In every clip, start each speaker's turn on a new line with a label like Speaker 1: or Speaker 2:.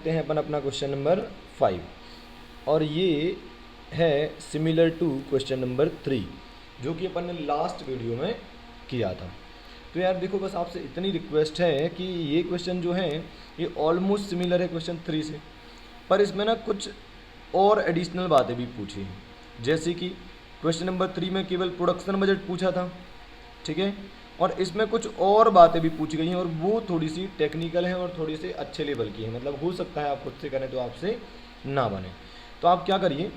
Speaker 1: देखते हैं अपन अपना क्वेश्चन नंबर 5, और ये है सिमिलर टू क्वेश्चन नंबर 3 जो कि अपन ने लास्ट वीडियो में किया था। तो यार देखो, बस आपसे इतनी रिक्वेस्ट है कि ये क्वेश्चन जो है ये ऑलमोस्ट सिमिलर है क्वेश्चन 3 से, पर इसमें ना कुछ और एडिशनल बातें भी पूछी हैं। जैसे कि क्वेश्चन नंबर 3 में केवल प्रोडक्शन बजट पूछा था, ठीक है, और इसमें कुछ और बातें भी पूछी गई हैं और वो थोड़ी सी टेक्निकल हैं और थोड़ी सी अच्छे लेवल की हैं। मतलब हो सकता है आप खुद से करें तो आपसे ना बने। तो आप क्या करिए,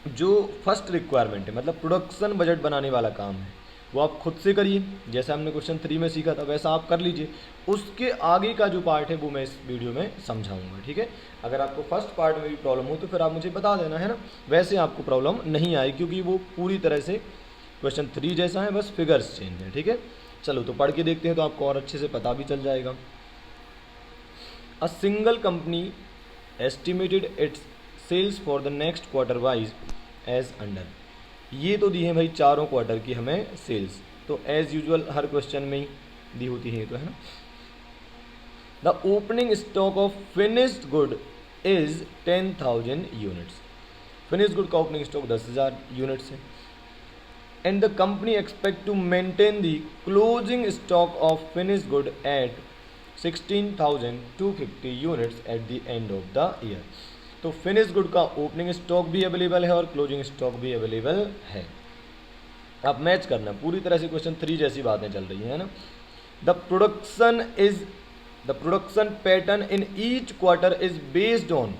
Speaker 1: जो फर्स्ट रिक्वायरमेंट है मतलब प्रोडक्शन बजट बनाने वाला काम है वो आप खुद से करिए, जैसा हमने क्वेश्चन 3 में सीखा था वैसा आप कर लीजिए। उसके आगे का जो पार्ट है वो मैं इस वीडियो में समझाऊंगा, ठीक है। अगर आपको फर्स्ट पार्ट में भी प्रॉब्लम हो तो फिर आप मुझे बता देना, है ना। वैसे आपको प्रॉब्लम नहीं आई क्योंकि वो पूरी तरह से क्वेश्चन 3 जैसा है, बस फिगर्स चेंज है, ठीक है। चलो तो पढ़ के देखते हैं तो आपको और अच्छे से पता भी चल जाएगा। A single company estimated its sales for the next quarter wise as under. ये तो दी है भाई चारों क्वार्टर की हमें सेल्स, तो एज यूजुअल हर क्वेश्चन में ही दी होती है, तो है ना। The opening stock of finished good is 10,000 units. Finished good का ओपनिंग स्टॉक 10,000 यूनिट्स है। And the company expect to maintain the closing stock of finished good at 16,250 units at the end of the year. तो finish good का opening stock भी available है और closing stock भी available है। आप match करना, पूरी तरह से क्वेश्चन 3 जैसी बातें चल रही हैं ना। The production pattern in each quarter is based on.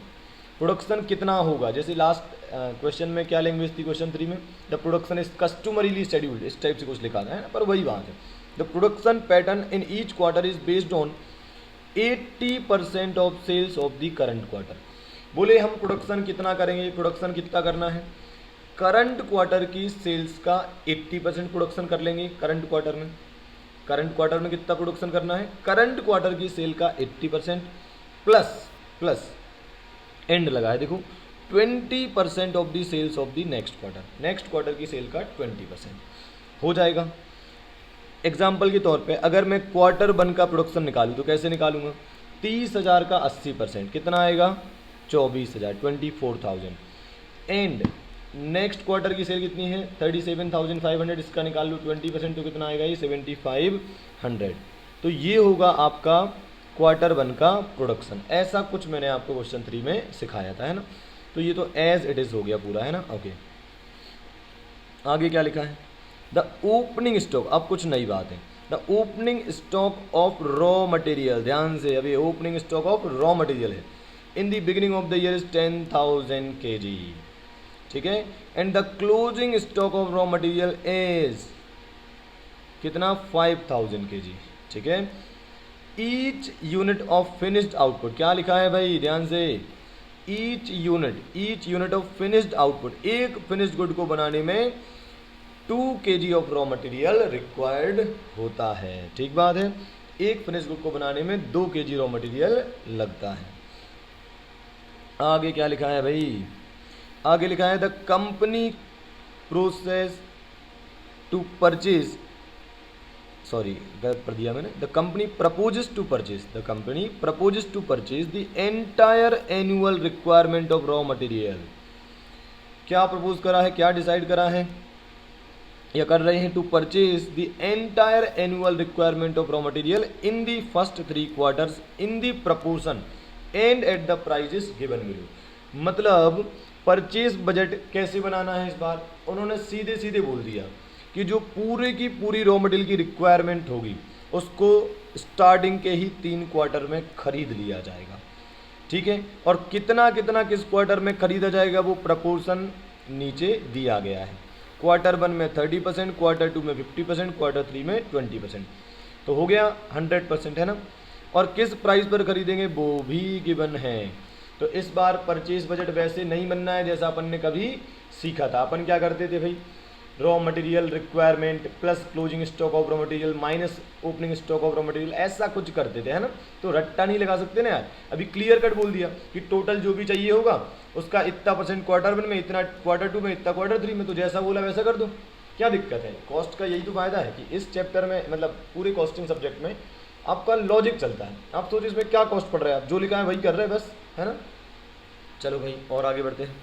Speaker 1: Production कितना होगा, जैसे लास्ट क्वेश्चन में क्या लैंग्वेज थी क्वेश्चन 3 में, द प्रोडक्शन इज कस्टमरीली शेड्यूल्ड, इस टाइप से कुछ लिखा था, है ना, पर वही बात है। The production pattern in each quarter is based on 80% of sales of the current quarter. बोले हम प्रोडक्शन कितना करेंगे, प्रोडक्शन कितना करना है, करंट क्वार्टर की सेल्स का 80% प्रोडक्शन कर लेंगे। करंट क्वार्टर में कितना प्रोडक्शन करना है, करंट क्वार्टर की सेल का 80% प्लस एंड लगा है देखो 20% of the sales of the next quarter की सेल का 20% हो जाएगा। एग्जाम्पल के तौर पे अगर मैं क्वार्टर 1 का प्रोडक्शन निकालूँ तो कैसे निकालूंगा, 30,000 का 80% कितना आएगा, 24,000, 24,000। एंड नेक्स्ट क्वार्टर की सेल कितनी है, 37,500, इसका निकाल लो 20% तो कितना आएगा, ये 7,500। तो ये होगा आपका क्वार्टर 1 का प्रोडक्शन। ऐसा कुछ मैंने आपको क्वेश्चन 3 में सिखाया था, है ना। तो ये तो एज इट इज हो गया पूरा, है ना। ओके, आगे क्या लिखा है, द ओपनिंग स्टॉक, अब कुछ नई बात है। The opening stock of raw material, ध्यान से, अभी opening stock of raw material है in the beginning of the year is 10,000 kg, ठीक है। And the closing stock of raw material is कितना, 5,000 kg, ठीक है। Each unit of finished output, क्या लिखा है भाई, ध्यान से, each unit of finished output, एक फिनिश्ड गुड को बनाने में 2 kg of raw material required होता है, ठीक बात है। एक फिनिश्ड गुड को बनाने में 2 kg रॉ मटेरियल लगता है। आगे क्या लिखा है भाई, आगे लिखा है the company process to purchase, sorry गलत पढ़ दिया मैंने, the company proposes to purchase the entire annual requirement of raw material. क्या प्रपोज करा है, क्या डिसाइड करा है या कर रहे हैं, to purchase the entire annual requirement of raw material in the first 3 quarters in the proportion and at the prices given below. मतलब परचेज बजट कैसे बनाना है, इस बार उन्होंने सीधे बोल दिया कि जो पूरे की पूरी रॉ मटेरियल की रिक्वायरमेंट होगी उसको स्टार्टिंग के ही 3 क्वार्टर में खरीद लिया जाएगा, ठीक है। और कितना किस क्वार्टर में खरीदा जाएगा वो प्रपोर्शन नीचे दिया गया है। क्वार्टर 1 में 30%, क्वार्टर 2 में 50%, क्वार्टर 3 में 20%, तो हो गया 100%, है ना। और किस प्राइस पर खरीदेंगे वो भी गिवन है। तो इस बार परचेज बजट वैसे नहीं बनना है जैसा अपन ने कभी सीखा था। अपन क्या करते थे भाई, raw material requirement plus closing stock of raw material minus opening stock of raw material, ऐसा कुछ करते थे, है ना। तो रट्टा नहीं लगा सकते ना यार। अभी क्लियर कट बोल दिया कि टोटल जो भी चाहिए होगा उसका इतना % क्वार्टर 1 में, इतना क्वार्टर 2 में, इतना क्वार्टर 3 में, तो जैसा बोला वैसा कर दो। क्या दिक्कत है, कॉस्ट का यही तो फायदा है कि इस चैप्टर में मतलब पूरे कॉस्टिंग सब्जेक्ट में आपका लॉजिक चलता है। आप सोचिए इसमें क्या कॉस्ट पड़ रहा है, आप जो लिखा है वही कर रहे हैं बस, है ना। चलो भाई और आगे बढ़ते हैं।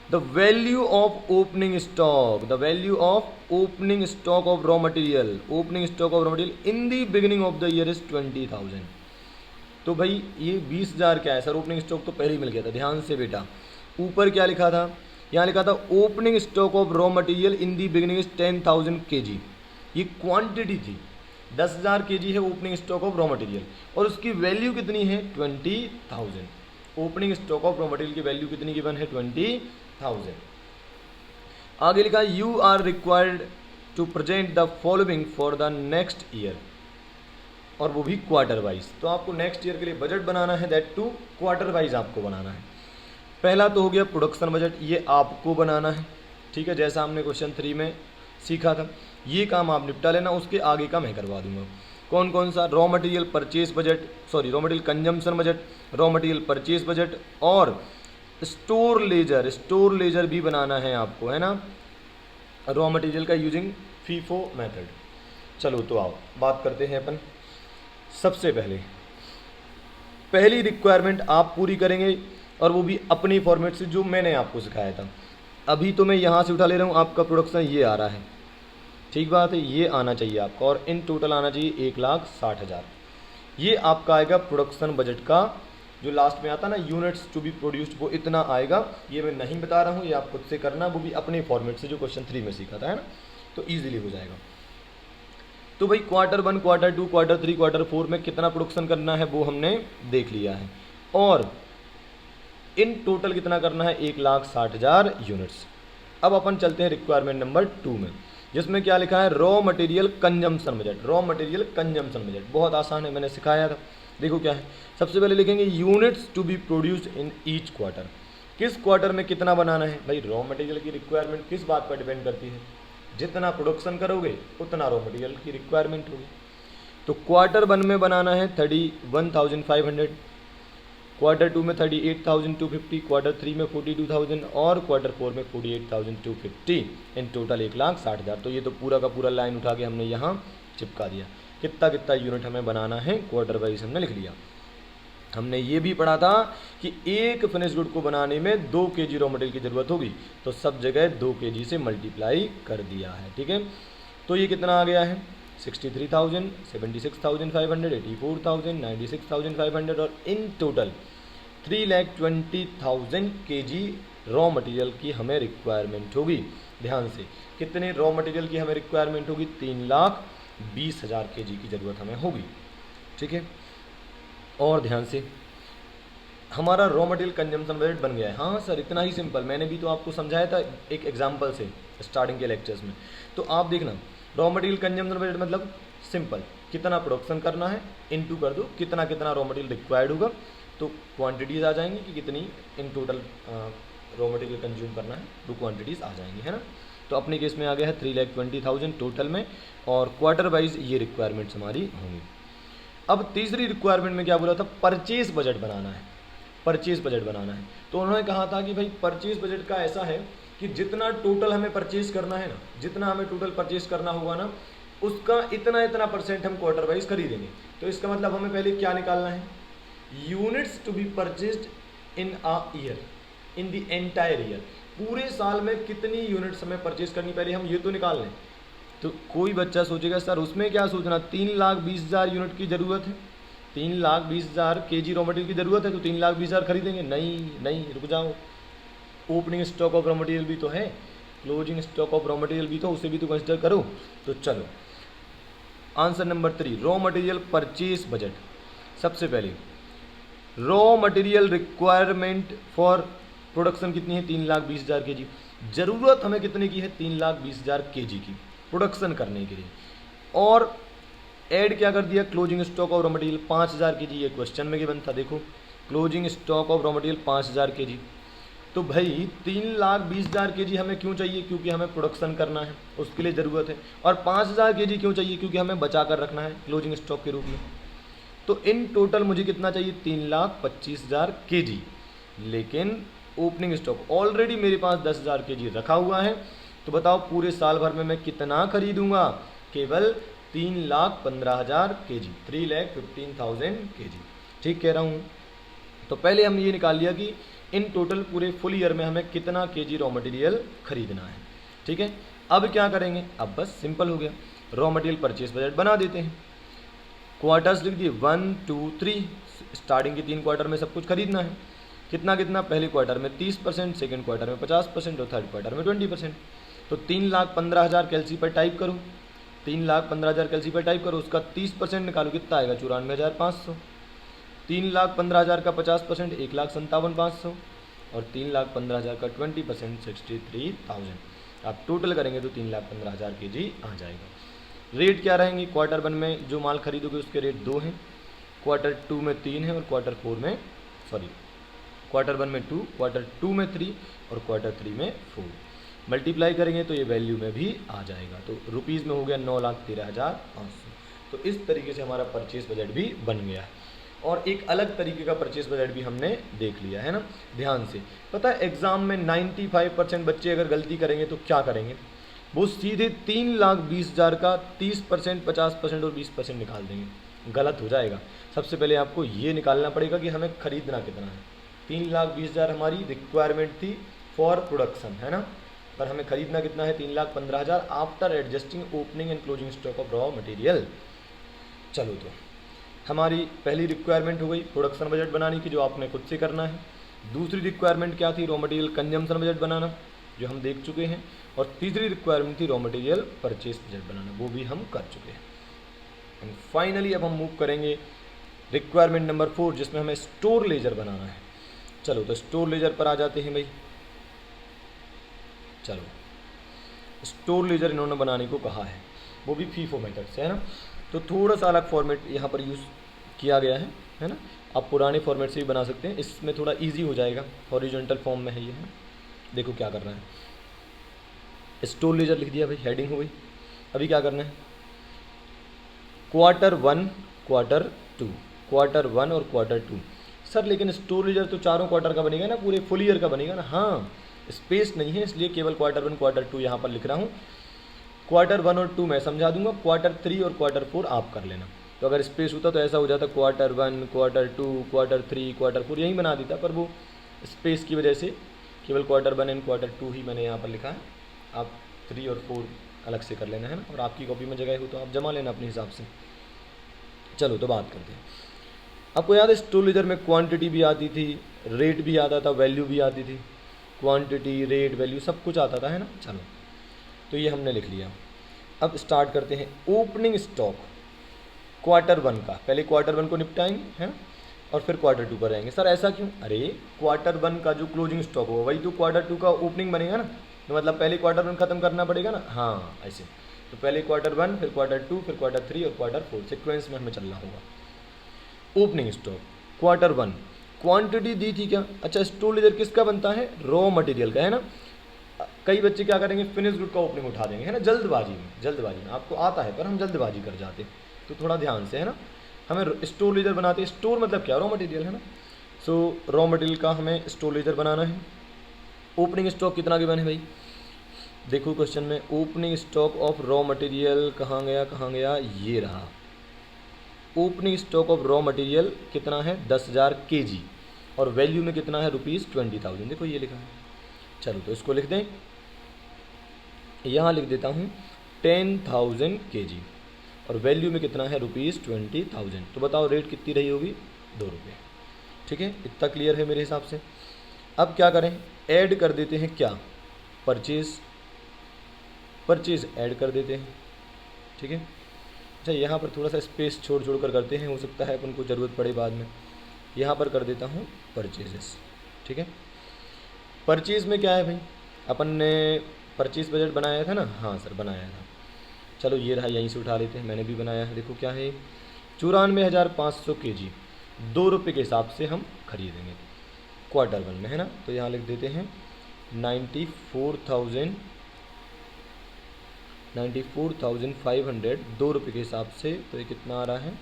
Speaker 1: The value of opening stock, the value of opening stock of raw material, opening stock of raw material in the beginning of the year is 20,000। तो भाई ये 20,000 क्या है सर, ओपनिंग स्टॉक तो पहले ही मिल गया था, ध्यान से बेटा। ऊपर क्या लिखा था, यहाँ लिखा था opening stock of raw material in the beginning is 10,000 kg। ये क्वांटिटी थी, 10,000 kg है opening stock of raw material, और उसकी वैल्यू कितनी है 20,000। Opening stock of raw material की वैल्यू कितनी गिवन है 20,000। आगे लिखा you are required to present the following for the next year, और वो भी क्वार्टर वाइज। तो आपको नेक्स्ट ईयर के लिए बजट बनाना है, दैट टू क्वार्टर वाइज आपको बनाना है। पहला तो हो गया प्रोडक्शन बजट, ये आपको बनाना है, ठीक है, जैसा हमने क्वेश्चन 3 में सीखा था। ये काम आप निपटा लेना, उसके आगे का मैं करवा दूंगा। कौन कौन सा, raw material purchase budget, sorry raw material consumption budget, raw material purchase budget, और स्टोर लेजर, स्टोर लेजर भी बनाना है आपको, है ना, रॉ मटेरियल का यूजिंग फीफो मेथड। चलो तो आओ बात करते हैं अपन। सबसे पहली रिक्वायरमेंट आप पूरी करेंगे, और वो भी अपनी फॉर्मेट से जो मैंने आपको सिखाया था। अभी तो मैं यहाँ से उठा ले रहा हूँ, आपका प्रोडक्शन ये आ रहा है, ठीक बात है, ये आना चाहिए आपका, और इन टोटल आना चाहिए 1,60,000। ये आपका आएगा प्रोडक्शन बजट का, जो लास्ट में आता ना यूनिट्स टू बी प्रोड्यूस्ड, वो इतना आएगा। ये मैं नहीं बता रहा हूँ, ये आप खुद से करना, वो भी अपने फॉर्मेट से जो क्वेश्चन 3 में सीखा था, है ना, तो ईजिली हो जाएगा। तो भाई क्वार्टर 1, क्वार्टर 2, क्वार्टर 3, क्वार्टर 4 में कितना प्रोडक्शन करना है वो हमने देख लिया है, और इन टोटल कितना करना है 1,60,000 यूनिट्स। अब अपन चलते हैं रिक्वायरमेंट नंबर 2 में, जिसमें क्या लिखा है, raw material consumption budget. Raw material consumption budget बहुत आसान है, मैंने सिखाया था। देखो क्या है, सबसे पहले लिखेंगे units to be produced in each quarter. किस क्वार्टर में कितना बनाना है भाई, रॉ मटेरियल की रिक्वायरमेंट किस बात पर डिपेंड करती है, जितना प्रोडक्शन करोगे उतना रॉ मटेरियल की रिक्वायरमेंट होगी। तो क्वार्टर 1 में बनाना है 31,500, क्वार्टर 2 में 38,250, क्वार्टर 3 में 42,000, और क्वार्टर 4 में 48,250, इन टोटल 1,60,000। तो ये तो पूरा का पूरा लाइन उठा के हमने यहाँ चिपका दिया। कितना कितना यूनिट हमें बनाना है क्वार्टर वाइज हमने लिख लिया। हमने ये भी पढ़ा था कि एक फिनिश गुड को बनाने में 2 kg रॉ मटेरियल की ज़रूरत होगी, तो सब जगह 2 kg से मल्टीप्लाई कर दिया है, ठीक है। तो ये कितना आ गया है 63,000, 76,500, 84,000, 96,500, और in total 3,20,000 kg raw material की हमें रिक्वायरमेंट होगी। ध्यान से, कितने रॉ मटेरियल की हमें रिक्वायरमेंट होगी, 3,20,000 kg की ज़रूरत हमें होगी, ठीक है। और ध्यान से, हमारा रॉ मटेरियल कंजम्पशन बजट बन गया है। हाँ सर इतना ही सिंपल, मैंने भी तो आपको समझाया था एक एग्जांपल से स्टार्टिंग के लेक्चर्स में। तो आप देखना, रॉ मटेरियल कंजम्पशन बजट मतलब सिंपल, कितना प्रोडक्शन करना है इनटू कर दो कितना कितना रॉ मटेरियल रिक्वायर्ड होगा, तो क्वांटिटीज़ आ जाएंगी कि कितनी in total raw material consume करना है, वो क्वांटिटीज़ आ जाएंगी, है ना। तो अपने केस में आ गया है 3,20,000 टोटल में, और क्वार्टर वाइज ये रिक्वायरमेंट्स हमारी होंगी। अब तीसरी रिक्वायरमेंट में क्या बोला था, परचेज बजट बनाना है, परचेज बजट बनाना है। तो उन्होंने कहा था कि भाई परचेज बजट का ऐसा है कि जितना टोटल हमें परचेज करना है ना, जितना हमें टोटल परचेज करना होगा ना, उसका इतना इतना परसेंट हम क्वार्टर वाइज खरीदेंगे। तो इसका मतलब हमें पहले क्या निकालना है, units to be purchased in a year, in the entire year, पूरे साल में कितनी यूनिट्स हमें परचेज करनी, पहले हम ये तो निकाल लें। तो कोई बच्चा सोचेगा सर उसमें क्या सोचना, 3,20,000 यूनिट की ज़रूरत है, 3,20,000 kg रॉ मटेरियल की ज़रूरत है, तो 3,20,000 खरीदेंगे। नहीं रुक जाओ, opening stock of raw material भी तो है, closing stock of raw material भी तो, उसे भी तो कंसिडर करो। तो चलो answer number 3, raw material purchase budget. सबसे पहले raw material requirement for production कितनी है, 3,20,000 kg। ज़रूरत हमें कितने की है, 3,20,000 kg की प्रोडक्शन करने के लिए। और ऐड क्या कर दिया, closing stock of raw material 5,000 kg, ये क्वेश्चन में गिवन था। देखो closing stock of raw material 5,000 kg। तो भाई 3,20,000 kg हमें क्यों चाहिए, क्योंकि हमें प्रोडक्शन करना है, उसके लिए ज़रूरत है। और 5,000 kg क्यों चाहिए, क्योंकि हमें बचा कर रखना है क्लोजिंग स्टॉक के रूप में। तो इन टोटल मुझे कितना चाहिए, 3,25,000 kg। लेकिन ओपनिंग स्टॉक ऑलरेडी मेरे पास 10,000 kg रखा हुआ है। तो बताओ पूरे साल भर में मैं कितना खरीदूंगा, केवल 3,15,000 kg, 3,15,000 kg। ठीक कह रहा हूँ। तो पहले हमने ये निकाल लिया कि इन टोटल पूरे फुल ईयर में हमें कितना केजी रॉ मटेरियल खरीदना है। ठीक है, अब क्या करेंगे, अब बस सिंपल हो गया, रॉ मटेरियल परचेज बजट बना देते हैं। क्वार्टर्स लिख दिए 1 2 3, स्टार्टिंग के 3 क्वार्टर में सब कुछ खरीदना है। कितना कितना, पहले क्वार्टर में 30%, सेकेंड क्वार्टर में 50% और थर्ड क्वार्टर में 20%। तो 3,15,000 कैलसी पर टाइप करो, 3,15,000 कैलसी पर टाइप करो, उसका 30% निकालो, कितना आएगा 94,500। 3,15,000 का 50% 1,57,500 और 3,15,000 का 20% 63,000। आप टोटल करेंगे तो 3,15,000 केजी आ जाएगा। रेट क्या रहेंगे, क्वार्टर 1 में जो माल खरीदोगे उसके रेट 2 हैं, क्वार्टर 2 में 3 है और क्वार्टर 1 में 2, क्वार्टर 2 में 3 और क्वार्टर 3 में 4। मल्टीप्लाई करेंगे तो ये वैल्यू में भी आ जाएगा। तो रुपीज़ में हो गया 9,13,500। तो इस तरीके से हमारा परचेस बजट भी बन गया है। और एक अलग तरीके का परचेस बजट भी हमने देख लिया है ना, ध्यान से। पता है एग्जाम में 95% बच्चे अगर गलती करेंगे तो क्या करेंगे, वो सीधे 3,20,000 का 30%, 50% और 20% निकाल देंगे। गलत हो जाएगा। सबसे पहले आपको ये निकालना पड़ेगा कि हमें खरीदना कितना है। 3,20,000 हमारी रिक्वायरमेंट थी फॉर प्रोडक्शन, है ना, पर हमें खरीदना कितना है 3,15,000 after adjusting opening and closing stock of raw material. चलो, तो हमारी पहली रिक्वायरमेंट हो गई प्रोडक्शन बजट बनाने की, जो आपने खुद से करना है। दूसरी रिक्वायरमेंट क्या थी, रॉ मटेरियल कंजम्पशन बजट बनाना, जो हम देख चुके हैं। और तीसरी रिक्वायरमेंट थी रॉ मटेरियल परचेस बजट बनाना, वो भी हम कर चुके हैं। एंड फाइनली अब हम मूव करेंगे रिक्वायरमेंट नंबर 4, जिसमें हमें स्टोर लेजर बनाना है। चलो, तो स्टोर लेजर पर आ जाते हैं भाई। चलो, स्टोर लेजर इन्होंने बनाने को कहा है, वो भी फीफो मेथड से, है ना। तो थोड़ा सा अलग फॉर्मेट यहाँ पर यूज़ किया गया है ना। आप पुराने फॉर्मेट से भी बना सकते हैं, इसमें थोड़ा इजी हो जाएगा। हॉरिजॉन्टल फॉर्म में है ये, है। देखो क्या करना है, स्टोर लेजर लिख दिया भाई, हेडिंग हो गई। अभी क्या करना है, क्वार्टर 1, क्वार्टर 2, क्वार्टर 1 और क्वार्टर 2। सर लेकिन स्टोर लेजर तो चारों क्वार्टर का बनेगा ना, पूरे फुल ईयर का बनेगा ना। हाँ, स्पेस नहीं है, इसलिए केवल क्वार्टर 1 क्वार्टर 2 यहाँ पर लिख रहा हूँ। क्वार्टर 1 और 2 मैं समझा दूंगा, क्वार्टर 3 और क्वार्टर 4 आप कर लेना। तो अगर स्पेस होता तो ऐसा हो जाता क्वार्टर 1, क्वार्टर 2, क्वार्टर 3, क्वार्टर 4 यही बना देता, पर वो स्पेस की वजह से केवल क्वार्टर 1 एंड क्वार्टर 2 ही मैंने यहाँ पर लिखा है। आप 3 और 4 अलग से कर लेना, है ना। और आपकी कॉपी में जगह हो तो आप जमा लेना अपने हिसाब से। चलो, तो बात करते हैं। आपको याद है स्टोर लेजर में क्वांटिटी भी आती थी, रेट भी आता था, वैल्यू भी आती थी। क्वांटिटी, रेट, वैल्यू सब कुछ आता था, है ना। चलो, तो ये हमने लिख लिया। अब स्टार्ट करते हैं ओपनिंग स्टॉक क्वार्टर 1 का। पहले क्वार्टर 1 को निपटाएंगे, है ना, और फिर क्वार्टर 2 पर रहेंगे। सर ऐसा क्यों, अरे क्वार्टर 1 का जो क्लोजिंग स्टॉक होगा वही तो क्वार्टर 2 का ओपनिंग बनेगा ना। तो मतलब पहले क्वार्टर 1 खत्म करना पड़ेगा ना। हाँ, ऐसे। तो पहले क्वार्टर 1, फिर क्वार्टर 2, फिर क्वार्टर 3 और क्वार्टर 4 सिक्वेंस में हमें चलना होगा। ओपनिंग स्टॉक क्वार्टर 1, क्वांटिटी दी थी क्या, अच्छा स्टोर लेजर किसका बनता है, रॉ मटेरियल का, है ना। कई बच्चे क्या करेंगे, फिनिश गुड का ओपनिंग उठा देंगे, है ना, जल्दबाजी में आपको आता है पर हम जल्दबाजी कर जाते हैं। तो थोड़ा ध्यान से, है ना, हमें स्टोर लेजर बनाते हैं। स्टोर मतलब क्या, रॉ मटेरियल, है ना। सो रॉ मटेरियल का हमें स्टोर लेजर बनाना है। ओपनिंग स्टॉक कितना गिवन है भाई, देखो क्वेश्चन में opening stock of raw material कहाँ गया, ये रहा। Opening stock of raw material कितना है 10,000 kg और वैल्यू में कितना है ₹20,000। देखो ये लिखा है। चलो, तो इसको लिख दें, यहाँ लिख देता हूँ 10,000 kg और वैल्यू में कितना है ₹20,000। तो बताओ रेट कितनी रही होगी, ₹2। ठीक है, इतना क्लियर है मेरे हिसाब से। अब क्या करें, ऐड कर देते हैं क्या, परचेज ऐड कर देते हैं। ठीक है, अच्छा यहाँ पर थोड़ा सा स्पेस छोड़ कर करते हैं, हो सकता है अपन को ज़रूरत पड़े बाद में। यहाँ पर कर देता हूँ परचेजेस। ठीक है, परचेज़ में क्या है भाई, अपन ने परचेज़ बजट बनाया था ना। हाँ सर, बनाया था। चलो ये रहा, यहीं से उठा लेते हैं, मैंने भी बनाया है। देखो क्या है, 94,500 kg ₹2 के हिसाब से हम खरीदेंगे क्वार्टर 1 में, है ना। तो यहाँ लिख देते हैं 94,500 ₹2 के हिसाब से। तो ये कितना आ रहा है,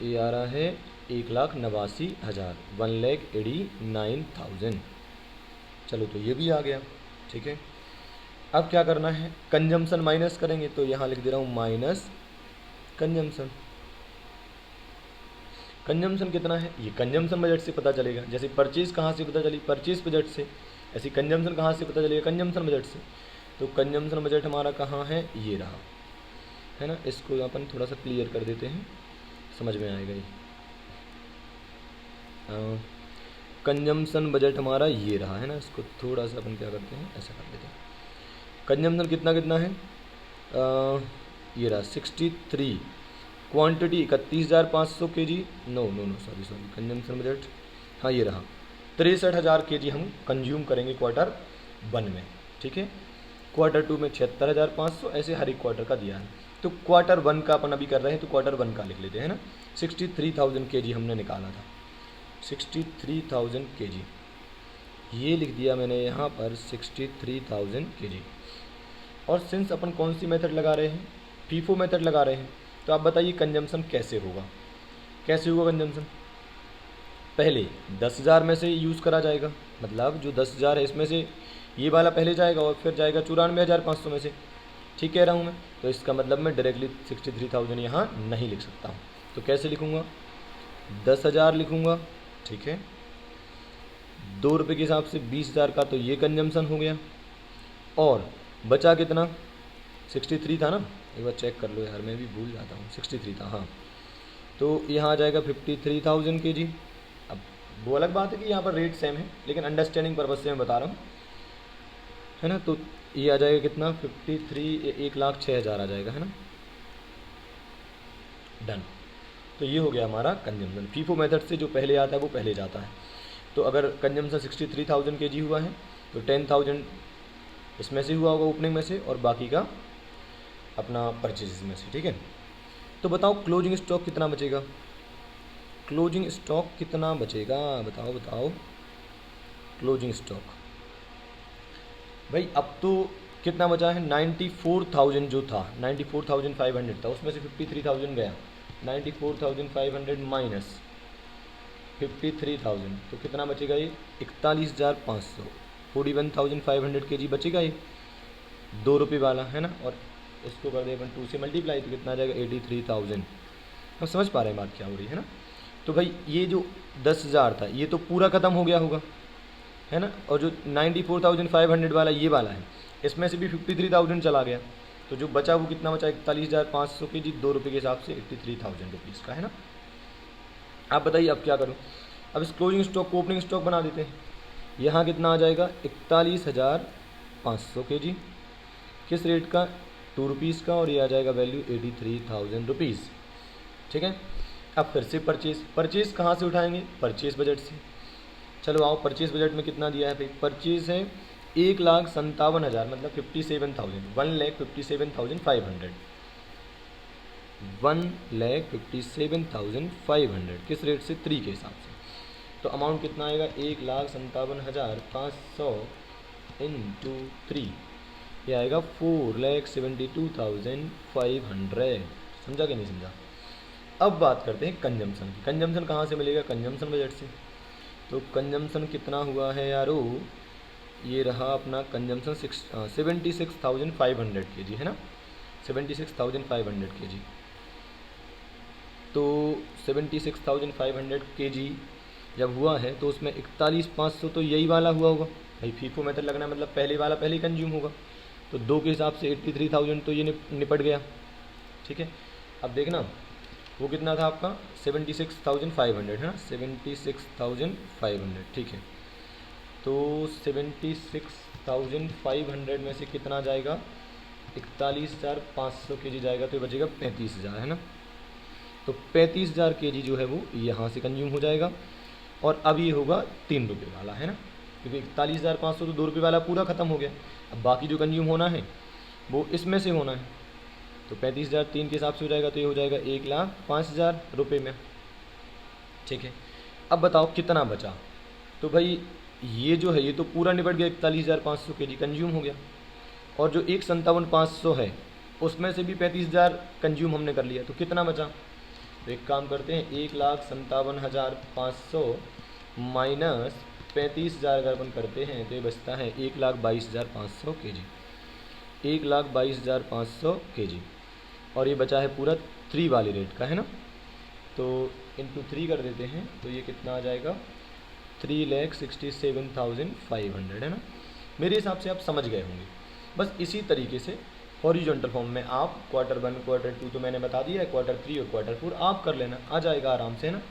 Speaker 1: ये आ रहा है 1,89,000, 1,89,000। चलो, तो ये भी आ गया। ठीक है, अब क्या करना है, कंजम्पशन माइनस करेंगे, तो यहाँ लिख दे रहा हूँ माइनस कंजम्पशन। कंजम्पशन कितना है ये कंजम्पशन बजट से पता चलेगा। जैसे परचेज कहाँ से पता चली, परचेज बजट से, ऐसी कंजम्पशन कहाँ से पता चलेगा, कंजम्पशन बजट से। तो कंजम्पशन बजट हमारा कहाँ है, ये रहा, है ना। इसको अपन थोड़ा सा क्लियर कर देते हैं, समझ में आएगा ये। कंजम्पशन बजट हमारा ये रहा, है ना। इसको थोड़ा सा अपन क्या करते हैं, ऐसा कर देते हैं। कंजम्पशन कितना कितना है, ये रहा 63, quantity 31,500 kg, no sorry consumption budget, हाँ ये रहा 63,000 kg हम कंज्यूम करेंगे क्वार्टर 1 में, ठीक है। क्वार्टर 2 में 76,500, ऐसे हर एक क्वार्टर का दिया है। तो क्वार्टर 1 का अपन अभी कर रहे हैं, तो क्वार्टर 1 का लिख लेते हैं ना। 63,000 kg हमने निकाला था, 63,000 kg, ये लिख दिया मैंने यहाँ पर 63,000 kg। और सिंस अपन कौन सी मेथड लगा रहे हैं, फीफो मेथड लगा रहे हैं, तो आप बताइए कंजम्पशन कैसे होगा, कैसे होगा कंजम्पशन। पहले 10,000 में से यूज़ करा जाएगा, मतलब जो 10,000 है इसमें से ये वाला पहले जाएगा और फिर जाएगा 94,500 में से, ठीक कह रहा हूँ मैं। तो इसका मतलब मैं डायरेक्टली 63,000 यहाँ नहीं लिख सकता हूँ, तो कैसे लिखूँगा, 10,000 लिखूँगा, ठीक है। 2 रुपये के हिसाब से 20,000 का, तो ये कंजम्पशन हो गया। और बचा कितना, 63 था ना, एक बार चेक कर लो यार, मैं भी भूल जाता हूँ, 63 था हाँ। तो यहाँ आ जाएगा 53,000 kg। अब वो अलग बात है कि यहाँ पर रेट सेम है, लेकिन अंडरस्टैंडिंग पर्पज से मैं बता रहा हूँ, है ना। तो ये आ जाएगा कितना, 53, 1,06,000 आ जाएगा, है ना, डन। तो ये हो गया हमारा कंजम्पशन। फीफो मेथड से जो पहले आता है वो पहले जाता है। तो अगर कंजम्पशन 63,000 kg हुआ है, तो 10,000 इसमें से हुआ होगा ओपनिंग में से, और बाकी का अपना परचेज में से, ठीक है। तो बताओ क्लोजिंग स्टॉक कितना बचेगा, क्लोजिंग स्टॉक कितना बचेगा, बताओ क्लोजिंग स्टॉक। भाई अब तो कितना बचा है, 94,000 जो था, 94,500 था, उसमें से 53,000 गया, 94,500 माइनस 53,000, तो कितना बचेगा ये 41,500, 41,500 kg बचेगा ये, 2 रुपये वाला, है ना। और इसको कर दे अपन 2 से मल्टीप्लाई, तो कितना आ जाएगा 83,000। हम समझ पा रहे हैं बात क्या हो रही है ना। तो भाई ये जो 10,000 था ये तो पूरा ख़त्म हो गया होगा, है ना। और जो 94,500 वाला ये वाला है, इसमें से भी 53,000 चला गया, तो जो बचा वो कितना बचा, 41,500 kg, 2 रुपये के हिसाब से 83,000 रुपीज़ का, है ना। आप बताइए अब क्या करूँ, अब इस क्लोजिंग स्टॉक को ओपनिंग स्टॉक बना देते हैं। यहाँ कितना आ जाएगा 41,500 kg, किस रेट का, 2 रुपीज़ का, और ये आ जाएगा वैल्यू 83,000 रुपीज़, ठीक है। अब फिर से परचेज़ कहाँ से उठाएंगे, परचेज़ बजट से। चलो आओ, परचेज़ बजट में कितना दिया है भाई, परचेज़ है 1,57,000, मतलब 57,000, 1,57,500, 1,57,500 किस रेट से, 3 के हिसाब से। तो अमाउंट कितना आएगा, 1,57,500 इंटू 3, ये आएगा 4,72,500। समझा कि नहीं समझा। अब बात करते हैं कंजम्पशन की। कंजम्पशन कहाँ से मिलेगा, कंजम्पशन बजट से। तो कंजम्पशन कितना हुआ है यारो, ये रहा अपना कंजम्पशन 76,500 kg, है ना, 76,500 kg। तो 76,500 kg जब हुआ है, तो उसमें 41,500 तो यही वाला हुआ होगा भाई, फीफो मेथड लगना मतलब पहले वाला पहले ही कंज्यूम होगा, तो 2 के हिसाब से 83,000 तो ये निपट गया, ठीक है। अब देखना वो कितना था आपका 76,500, है ना, 76,500, ठीक है। तो 76,500 में से कितना जाएगा, 41,500 kg जाएगा, तो ये बचेगा 35,000, है ना। तो 35,000 kg जो है वो यहाँ से कंज्यूम हो जाएगा। और अब ये होगा 3 रुपये वाला, है ना, क्योंकि 41,500 तो 2 रुपये वाला पूरा ख़त्म हो गया। अब बाकी जो कंज्यूम होना है वो इसमें से होना है, तो 35,000 3 के हिसाब से हो जाएगा, तो ये हो जाएगा 1,05,000 रुपये में, ठीक है। अब बताओ कितना बचा, तो भाई ये जो है ये तो पूरा निपट गया, 41,500 kg कंज्यूम हो गया। और जो 1,57,500 है उसमें से भी 35,000 कंज्यूम हमने कर लिया, तो कितना बचा। तो एक काम करते हैं, 1,57,500 माइनस 35,000 अगर अपन करते हैं, तो ये बचता है 1,22,500 kg। 1,22,500 kg, और ये बचा है पूरा 3 वाली रेट का, है ना। तो इंटू 3 कर देते हैं तो ये कितना आ जाएगा, 3,67,500, है ना। मेरे हिसाब से आप समझ गए होंगे। बस इसी तरीके से हॉरिजॉन्टल फॉर्म में आप Q1 Q2 तो मैंने बता दिया है, Q3 और Q4 आप कर लेना, आ जाएगा आराम से, है ना।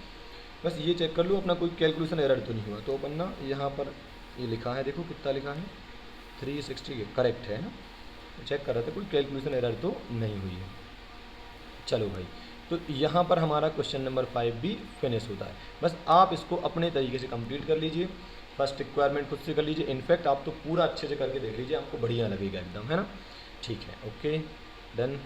Speaker 1: बस ये चेक कर लो अपना कोई कैलकुलेशन एरर तो नहीं हुआ। तो अपन ना यहाँ पर ये लिखा है, देखो कितना लिखा है, 360 करेक्ट है ना। चेक कर रहे थे कोई कैलकुलेशन एरर तो नहीं हुई है। चलो भाई, तो यहाँ पर हमारा क्वेश्चन नंबर 5 भी फिनिश होता है। बस आप इसको अपने तरीके से कंप्लीट कर लीजिए, फर्स्ट रिक्वायरमेंट खुद से कर लीजिए। इनफैक्ट आप तो पूरा अच्छे से करके देख लीजिए, आपको बढ़िया लगेगा एकदम, है ना। ठीक है, ओके डन।